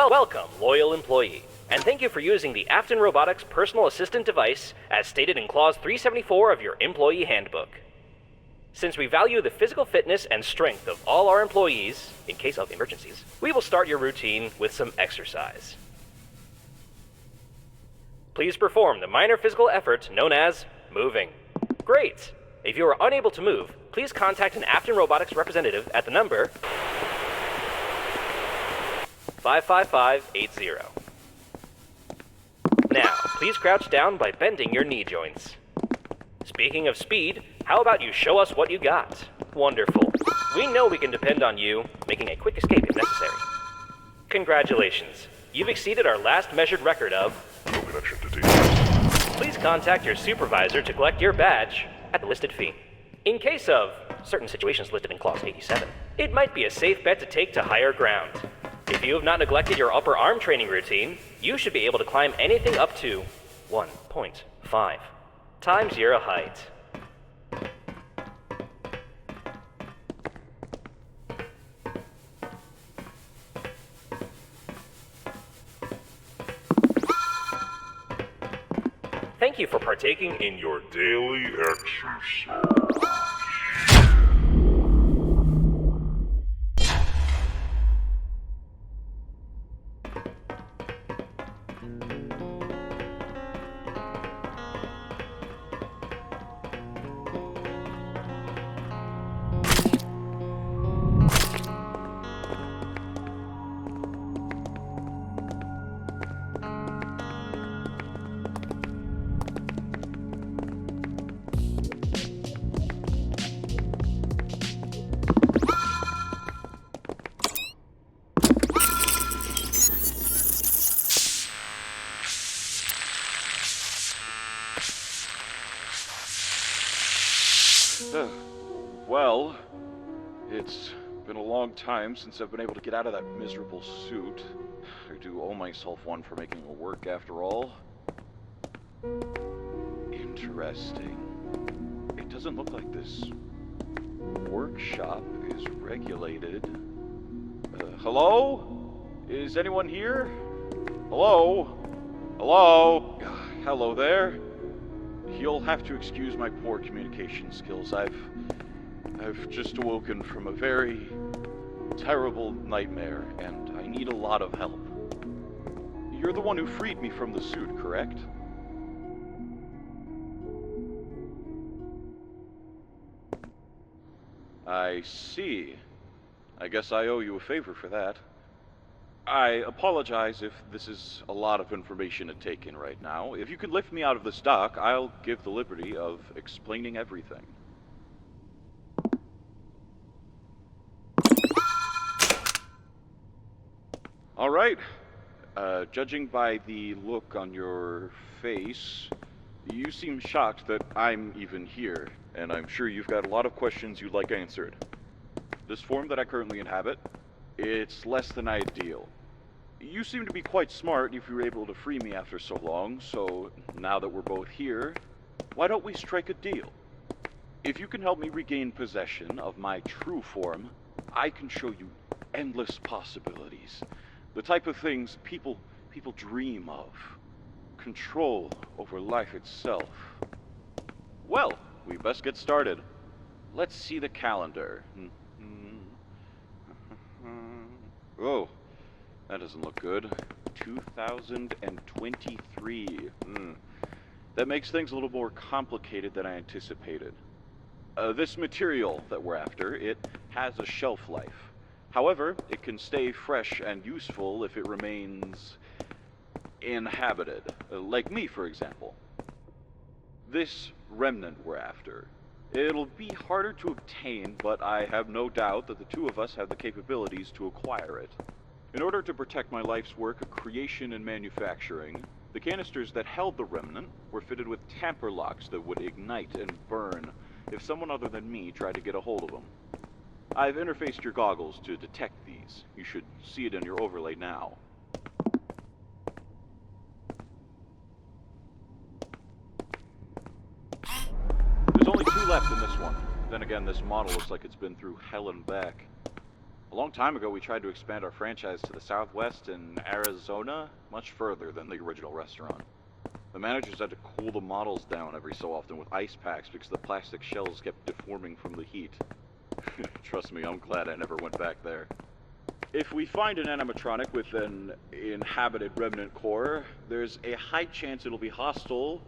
Welcome, loyal employee, and thank you for using the Afton Robotics personal assistant device as stated in Clause 374 of your employee handbook. Since we value the physical fitness and strength of all our employees, in case of emergencies, we will start your routine with some exercise. Please perform the minor physical effort known as moving. Great! If you are unable to move, please contact an Afton Robotics representative at the number 55580. Now, please crouch down by bending your knee joints. Speaking of speed, how about you show us what you got? Wonderful. We know we can depend on you, making a quick escape if necessary. Congratulations. You've exceeded our last measured record of no connection to data. Please contact your supervisor to collect your badge at the listed fee. In case of certain situations listed in Clause 87, it might be a safe bet to take to higher ground. If you have not neglected your upper arm training routine, you should be able to climb anything up to 1.5 times your height. Thank you for partaking in your Daily exercise. Well, it's been a long time since I've been able to get out of that miserable suit. I do owe myself one for making it work after all. Interesting. It doesn't look like this workshop is regulated. Hello? Is anyone here? Hello? Hello? Hello there? You'll have to excuse my poor communication skills. I've just awoken from a very terrible nightmare, and I need a lot of help. You're the one who freed me from the suit, correct? I see. I guess I owe you a favor for that. I apologize if this is a lot of information to take in right now. If you can lift me out of this dock, I'll give the liberty of explaining everything. All right. Judging by the look on your face, you seem shocked that I'm even here, and I'm sure you've got a lot of questions you'd like answered. This form that I currently inhabit, it's less than ideal. You seem to be quite smart if you were able to free me after so long, so now that we're both here, why don't we strike a deal? If you can help me regain possession of my true form, I can show you endless possibilities. The type of things people dream of. Control over life itself. Well, we best get started. Let's see the calendar. Oh, that doesn't look good. 2023. That makes things a little more complicated than I anticipated. This material that we're after, it has a shelf life. However, it can stay fresh and useful if it remains inhabited. Like me, for example. This remnant we're after. It'll be harder to obtain, but I have no doubt that the two of us have the capabilities to acquire it. In order to protect my life's work of creation and manufacturing, the canisters that held the remnant were fitted with tamper locks that would ignite and burn if someone other than me tried to get a hold of them. I've interfaced your goggles to detect these. You should see it in your overlay now. There's only 2 left in this one. Then again, this model looks like it's been through hell and back. A long time ago, we tried to expand our franchise to the southwest in Arizona, much further than the original restaurant. The managers had to cool the models down every so often with ice packs because the plastic shells kept deforming from the heat. Trust me, I'm glad I never went back there. If we find an animatronic with an inhabited remnant core, there's a high chance it'll be hostile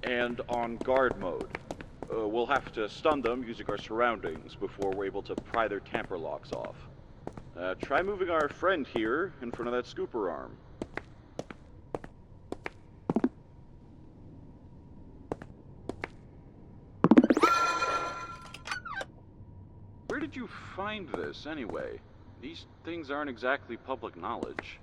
and on guard mode. We'll have to stun them using our surroundings before we're able to pry their tamper locks off. Try moving our friend here in front of that scooper arm. Where did you find this, anyway? These things aren't exactly public knowledge.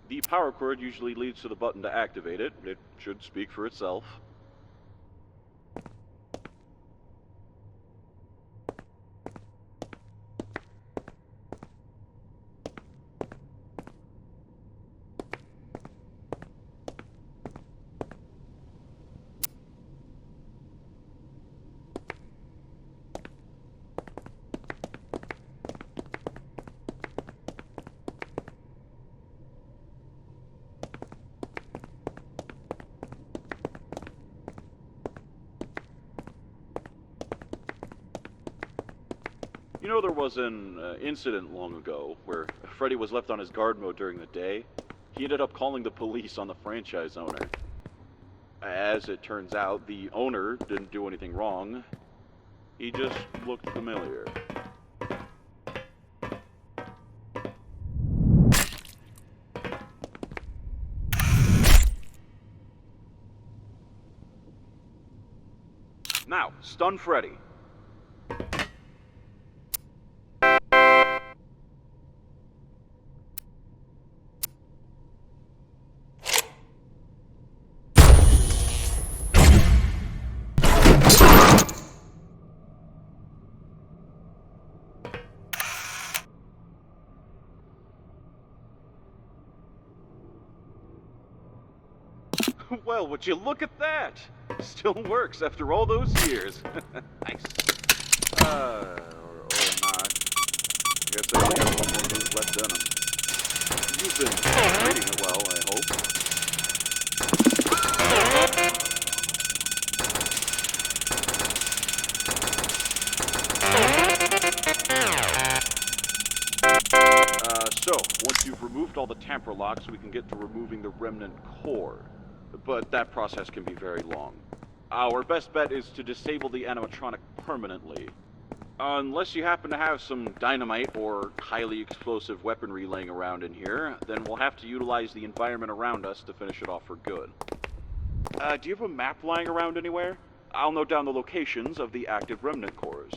The power cord usually leads to the button to activate it. It should speak for itself. You know, there was an incident long ago where Freddy was left on his guard mode during the day. He ended up calling the police on the franchise owner. As it turns out, the owner didn't do anything wrong. He just looked familiar. Now, stun Freddy. Well, would you look at that? Still works after all those years. Nice. Or not. I guess I only got 1 more move left in him. You've been reading it well, I hope. So, once you've removed all the tamper locks, we can get to removing the remnant core. But that process can be very long. Our best bet is to disable the animatronic permanently. Unless you happen to have some dynamite or highly explosive weaponry laying around in here, then we'll have to utilize the environment around us to finish it off for good. Do you have a map lying around anywhere? I'll note down the locations of the active remnant cores.